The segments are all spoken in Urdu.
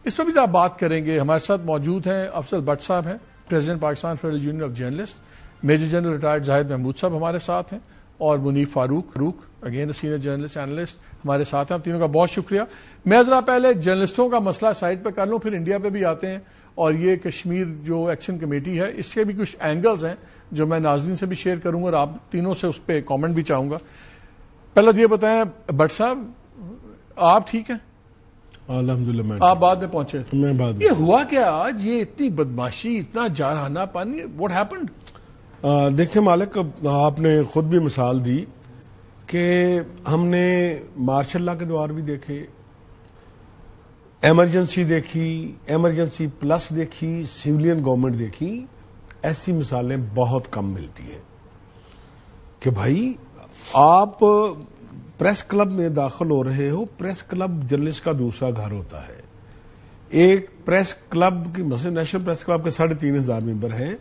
اس پر بھی آپ بات کریں گے. ہمارے ساتھ موجود ہیں افضل بٹ صاحب ہیں, president Pakistan federal union of journalist. Major general retired Zahid Mahmood صاحب ہمارے ساتھ ہیں, اور Munif Farooq again senior journalist analyst ہمارے ساتھ ہیں. آپ تینوں کا بہت شکریہ. میں ذرا پہلے جرنلسٹوں کا مسئلہ سائڈ پہ کر لوں, پھر انڈیا پہ بھی آتے ہیں, اور یہ کشمیر جو ایکشن کمیٹی ہے اس کے بھی کچھ اینگلز ہیں جو میں ناظرین سے بھی شیئر کروں گا, اور آپ تینوں سے اس پہ کامنٹ بھی چاہوں گا. پہلے یہ بتائیں بٹ صاحب, آپ ٹھیک ہیں؟ الحمدللہ. آپ بعد میں پہنچے تھے. میں بعد میں. یہ ہوا کیا آج, یہ اتنی بدماشی, اتنا جارحانہ پانی, واٹ ہیپنڈ؟ دیکھیں مالک, آپ نے خود بھی مثال دی کہ ہم نے ماشاء اللہ کے دوار بھی دیکھے, ایمرجنسی دیکھی, ایمرجنسی پلس دیکھی, سویلین گورنمنٹ دیکھی. ایسی مثالیں بہت کم ملتی ہیں کہ بھائی آپ پریس کلب میں داخل ہو رہے ہو. پریس کلب جرنلسٹ کا دوسرا گھر ہوتا ہے. ایک پریس کلب کی مثلا نیشنل پریس کلب کے 3,500 ممبر ہیں.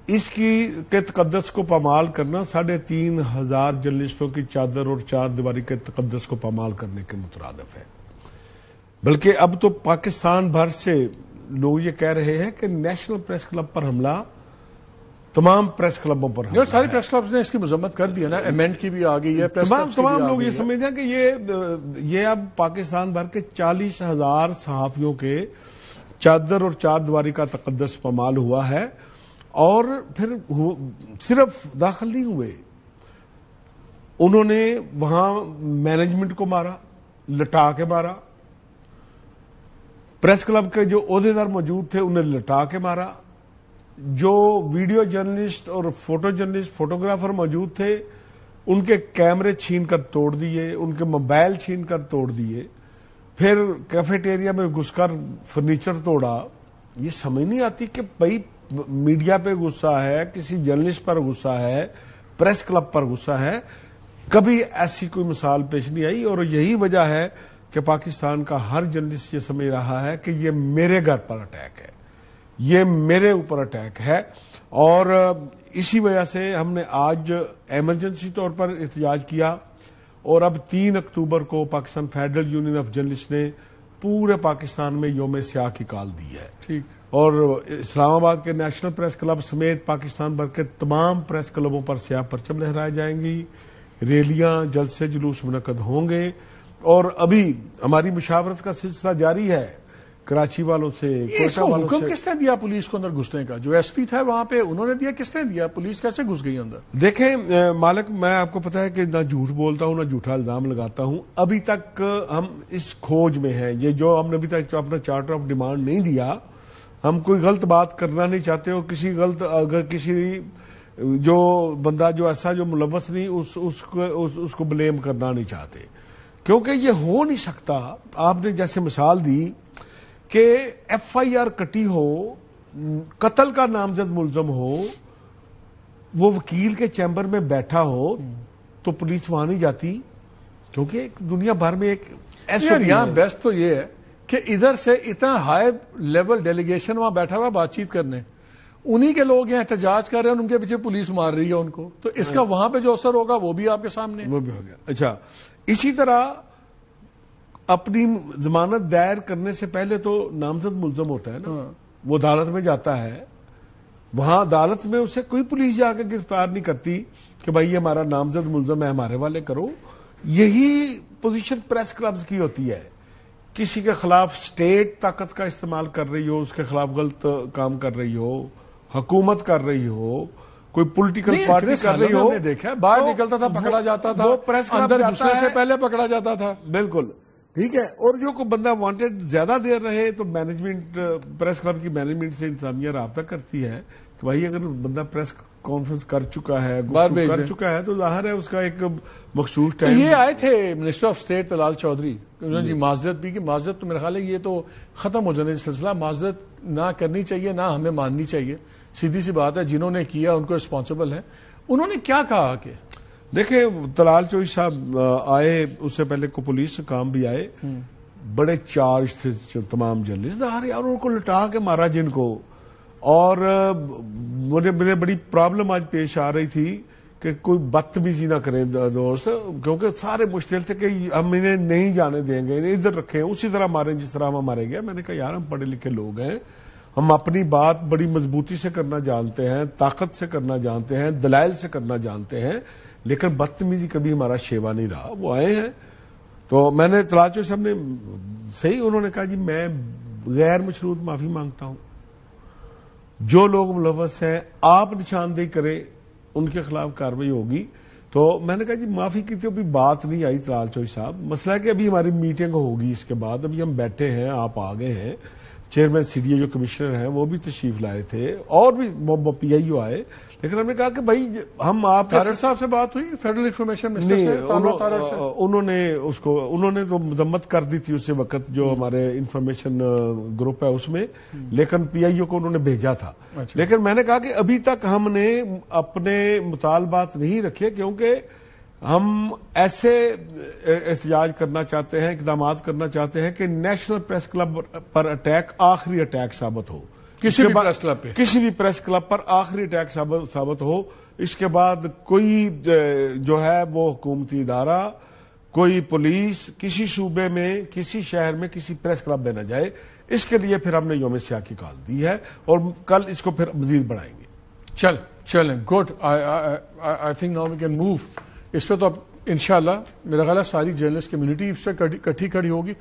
اس کے تقدس کو پامال کرنا 3,500 جرنلسٹوں کی چادر اور چار دیواری کے تقدس کو پامال کرنے کے مترادف ہے. بلکہ اب تو پاکستان بھر سے لوگ یہ کہہ رہے ہیں کہ نیشنل پریس کلب پر حملہ تمام پریس کلبوں پر حملہ. سارے پریس کلبز نے اس کی مذمت کر دی ہے نا, ایمینڈ کی بھی آ گئی ہے, تمام لوگ یہ سمجھتے ہیں کہ یہ اب پاکستان بھر کے 40,000 صحافیوں کے چادر اور چار دیواری کا تقدس پامال ہوا ہے. اور پھر صرف داخل نہیں ہوئے, انہوں نے وہاں مینجمنٹ کو مارا, لٹا کے مارا. پریس کلب کے جو عہدیدار موجود تھے انہیں لٹا کے مارا. جو ویڈیو جرنلسٹ اور فوٹو جرنلسٹ, فوٹوگرافر موجود تھے ان کے کیمرے چھین کر توڑ دیے, ان کے موبائل چھین کر توڑ دیے. پھر کیفیٹیریا میں گھس کر فرنیچر توڑا. یہ سمجھ نہیں آتی کہ بھائی میڈیا پہ غصہ ہے, کسی جرنلسٹ پر غصہ ہے, پریس کلب پر غصہ ہے. کبھی ایسی کوئی مثال پیش نہیں آئی, اور یہی وجہ ہے کہ پاکستان کا ہر جرنلسٹ یہ سمجھ رہا ہے کہ یہ میرے گھر پر اٹیک ہے, یہ میرے اوپر اٹیک ہے. اور اسی وجہ سے ہم نے آج ایمرجنسی طور پر احتجاج کیا, اور اب 3 اکتوبر کو Pakistan federal union of journalist نے پورے پاکستان میں یوم سیاہ کی کال دی ہے. ٹھیک. اور اسلام آباد کے نیشنل پریس کلب سمیت پاکستان بھر کے تمام پریس کلبوں پر سیاہ پرچم لہرائے جائیں گی. ریلیاں, جلسے, جلوس منعقد ہوں گے. اور ابھی ہماری مشاورت کا سلسلہ جاری ہے کراچی والوں سے, کوئٹہ والوں سے. حکم کس نے دیا پولیس کو اندر گھسنے کا؟ جو ایس پی تھا وہاں پہ انہوں نے دیا, کس نے دیا؟ پولیس کیسے گھس گئی اندر؟ دیکھیں مالک, میں آپ کو پتا ہے کہ نہ جھوٹ بولتا ہوں نہ جھوٹا الزام لگاتا ہوں. ابھی تک ہم اس کھوج میں ہیں. یہ جو ہم نے ابھی تک اپنا چارٹر آف ڈیمانڈ نہیں دیا, ہم کوئی غلط بات کرنا نہیں چاہتے, اور کسی غلط اگر کسی جو بندہ جو ایسا جو ملوث نہیں اس کو بلیم کرنا نہیں چاہتے, کیونکہ یہ ہو نہیں سکتا. آپ نے جیسے مثال دی کہ ایف آئی آر کٹی ہو, قتل کا نامزد ملزم ہو, وہ وکیل کے چیمبر میں بیٹھا ہو, تو پولیس وہاں نہیں جاتی, کیونکہ دنیا بھر میں ایک ایسا. یہاں بیسٹ تو یہ ہے کہ ادھر سے اتنا ہائی لیول ڈیلیگیشن وہاں بیٹھا ہوا بات چیت کرنے, انہی کے لوگ یہاں احتجاج کر رہے ہیں, ان کے پیچھے پولیس مار رہی ہے ان کو, تو اس کا وہاں پہ جو اثر ہوگا وہ بھی آپ کے سامنے, وہ بھی ہو گیا. اچھا, اسی طرح اپنی ضمانت دائر کرنے سے پہلے تو نامزد ملزم ہوتا ہے نا, وہ عدالت میں جاتا ہے. وہاں عدالت میں اسے کوئی پولیس جا کے گرفتار نہیں کرتی کہ بھائی یہ ہمارا نامزد ملزم ہے, ہمارے والے کرو. یہی پوزیشن پریس کلبز کی ہوتی ہے. کسی کے خلاف اسٹیٹ طاقت کا استعمال کر رہی ہو, اس کے خلاف غلط کام کر رہی ہو, حکومت کر رہی ہو, کوئی پولیٹیکل پارٹی کر رہی ہو, دیکھا باہر نکلتا تھا پکڑا جاتا تھا, اندر گھسنے سے پہلے پکڑا جاتا تھا. بالکل ٹھیک ہے. اور جو کوئی بندہ وانٹڈ زیادہ دیر رہے تو مینجمنٹ, پریس کلب کی مینجمنٹ سے انتظامیہ رابطہ کرتی ہے کہ بھائی اگر بندہ پریس کانفرنس کر چکا ہے, گفتگو کر چکا ہے, تو ظاہر ہے اس کا ایک مخصوص ٹائم. یہ آئے تھے minister of state Talal Chaudhry, انہوں نے جی معذرت بھی کی. معذرت تو میرا خیال ہے یہ تو ختم ہو جانے سلسلہ, معذرت نہ کرنی چاہیے نہ ہمیں ماننی چاہیے, سیدھی سی بات ہے. جنہوں نے کیا ان کو رسپانسبل ہے. انہوں نے کیا کہا کہ دیکھیں طلال چودھری صاحب آئے, اس سے پہلے کو پولیس سے کام بھی آئے, بڑے چارج تھے تمام جرنلسٹ, اور ان کو لٹا کے مارا جن کو. اور مجھے بڑی پرابلم آج پیش آ رہی تھی کہ کوئی بدتمیزی نہ کریں دوست، کیونکہ سارے مشکل تھے کہ ہم انہیں نہیں جانے دیں گے، انہیں ادھر رکھیں، اسی طرح ماریں جس طرح ہم مارے گئے. میں نے کہا یار ہم پڑھے لکھے لوگ ہیں، ہم اپنی بات بڑی مضبوطی سے کرنا جانتے ہیں، طاقت سے کرنا جانتے ہیں، دلائل سے کرنا جانتے ہیں، لیکن بدتمیزی کبھی ہمارا شیوا نہیں رہا. وہ آئے ہیں تو میں نے طلعت چوہدری صاحب نے صحیح انہوں نے کہا جی میں غیر مشروط معافی مانگتا ہوں، جو لوگ ملوث ہیں آپ نشاندہی کریں ان کے خلاف کارروائی ہوگی. تو میں نے کہا جی معافی کی تو ابھی بات نہیں آئی طلعت چوہدری صاحب، مسئلہ ہے کہ ابھی ہماری میٹنگ ہوگی اس کے بعد، ابھی ہم بیٹھے ہیں، آپ آ گئے ہیں، چیئرمین سی ڈی اے جو کمشنر ہیں وہ بھی تشریف لائے تھے اور بھی پی آئی او آئے، لیکن ہم نے کہا کہ بھائی ہم آپ تارڑ صاحب سے بات ہوئی فیڈرل انفارمیشن منسٹر سے؟ انہوں نے تو مذمت کر دی تھی اسی وقت جو ہمارے انفارمیشن گروپ ہے اس میں، لیکن پی آئی او کو انہوں نے بھیجا تھا. لیکن میں نے کہا کہ ابھی تک ہم نے اپنے مطالبات نہیں رکھے، کیونکہ ہم ایسے احتجاج کرنا چاہتے ہیں، اقدامات کرنا چاہتے ہیں کہ نیشنل پریس کلب پر اٹیک آخری اٹیک ثابت ہو، کسی بھی پریس کلب پہ، کسی بھی پریس کلب پر آخری اٹیک ثابت ہو. اس کے بعد کوئی جو ہے وہ حکومتی ادارہ، کوئی پولیس کسی صوبے میں، کسی شہر میں، کسی پریس کلب میں نہ جائے. اس کے لیے پھر ہم نے یوم سیاہ کی کال دی ہے اور کل اس کو پھر مزید بڑھائیں گے. چلیں good. I think now we can move. اس پہ تو اب انشاءاللہ میرا خیال ہے ساری جرنلسٹ کمیونٹی اس سے کٹھی کھڑی ہوگی.